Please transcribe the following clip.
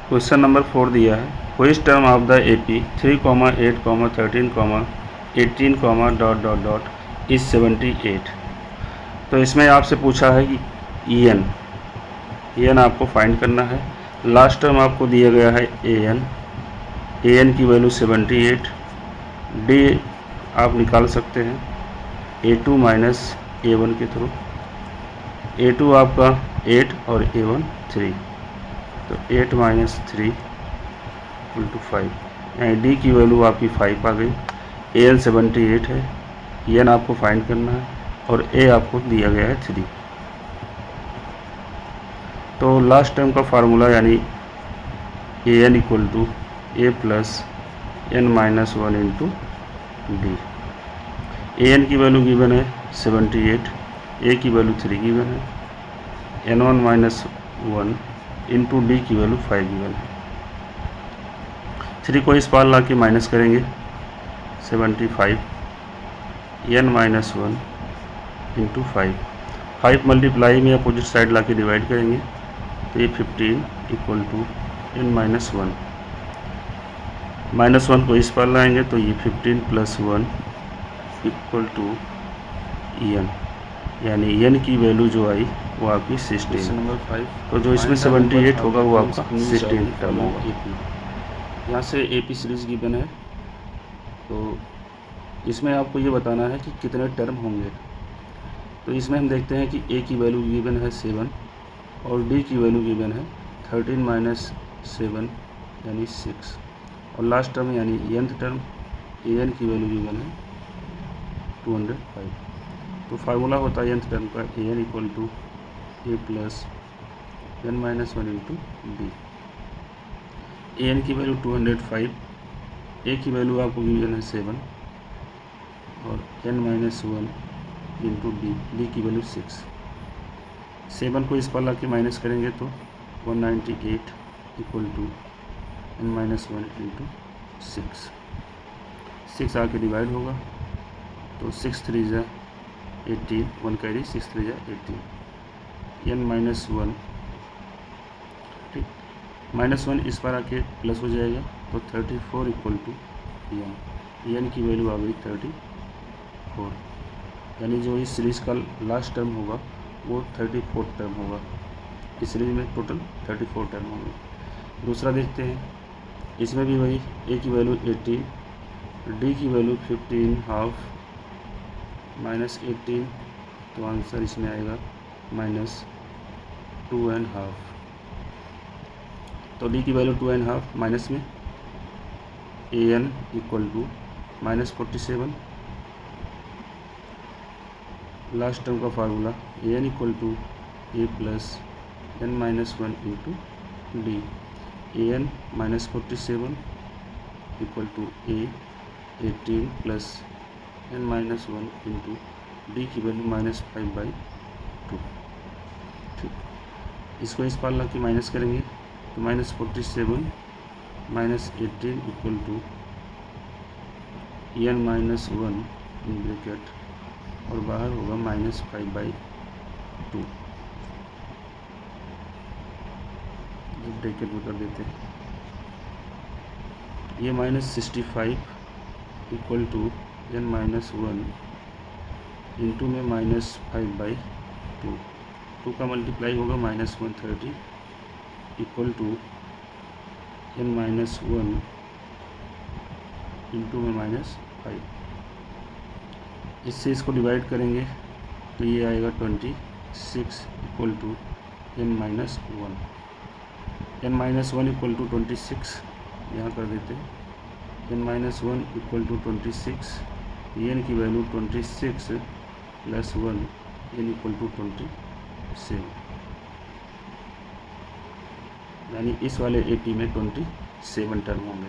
Question number 4 दिया है, which term of the AP 3, 8, 13, 18, dot dot dot is 78। तो इसमें आपसे पूछा है कि एन आपको फाइंड करना है। लास्ट टर्म आपको दिया गया है एन की वैल्यू 78। डी आप निकाल सकते हैं A2 माइनस A1 के थ्रू। A2 आपका 8 और A1 3, तो 8 माइनस 3 इक्वल टू 5, यानी डी की वैल्यू आपकी 5 आ गई। एन 78 है, एन आपको फाइंड करना है और ए आपको दिया गया है 3। तो लास्ट टर्म का फार्मूला यानी A N equal to A plus N minus 1 into D. A N की वैल्यू गिवन है 78, ए की वैल्यू 3 गिवन है, n1 माइनस 1 इंटू डी की वैल्यू 5 गिवन है। 3 को इस पार ला के माइनस करेंगे 75, n माइनस 1 इंटू 5 मल्टीप्लाई में अपोजिट साइड ला के डिवाइड करेंगे तो ये 15 इक्वल टू n माइनस 1। -1 को इस पार लाएंगे तो ये 15 प्लस 1 इक्वल टू n, यानी n की वैल्यू जो आई वो आपकी 16। नंबर 5, तो जो इसमें 78 होगा वो आपका 16 टर्म होगा। यहाँ से एपी सीरीज गिवन है, तो इसमें आपको ये बताना है कि कितने टर्म होंगे। तो इसमें हम देखते हैं कि ए की वैल्यू गिवन है 7 और डी की वैल्यू गिवन है 13 माइनस 7 यानी 6, और लास्ट टर्म यानी nth टर्म ए एन की वैल्यू गिवन है 205। तो फार्मूला होता है nth टर्म का A N equal to A plus N minus 1 into D. A N की वैल्यू 205, ए की वैल्यू आपको गिवन है 7 और n माइनस 1 इंटू डी की वैल्यू 6। 7 को इस पर ला के माइनस करेंगे तो 198 equal to n minus 1 into 6 आके डिवाइड होगा तो 6 3 जा 18, 1 कैरी 6 3 जा 18, n माइनस 1, ठीक, -1 इस पर आके प्लस हो जाएगा तो 34 इक्वल टू n की वैल्यू आ गई 34, यानी जो इस सीरीज़ का लास्ट टर्म होगा वो 34 टर्म होगा। इस सीरीज में टोटल 34 टर्म होंगे। दूसरा देखते हैं, इसमें भी वही ए की वैल्यू 18, डी की वैल्यू 15 हाफ माइनस 18, तो आंसर इसमें आएगा -2.5। तो डी की वैल्यू 2.5 माइनस में A N equal to -47। Last term का formula A N equal to A plus N minus 1 into D. A N -47 equal to A 18 plus N minus 1 into D की value -5/2। ठीक, इसको इस पार ला के minus करेंगे तो -47 minus 18 equal to N minus 1 in bracket और बाहर होगा -5/2। ब्रैकेट में कर देते हैं, ये -65 equal to n minus 1 into में -5/2। 2 का मल्टीप्लाई होगा -130 equal to n minus 1 into में -5। इससे इसको डिवाइड करेंगे तो ये आएगा 26 equal to n minus 1। n minus 1 equal to 26 यहाँ कर देते हैं, n minus 1 equal to 26, n की value 26 plus 1 n equal to 27, यानी इस वाले एपी में 27 टर्म होंगे।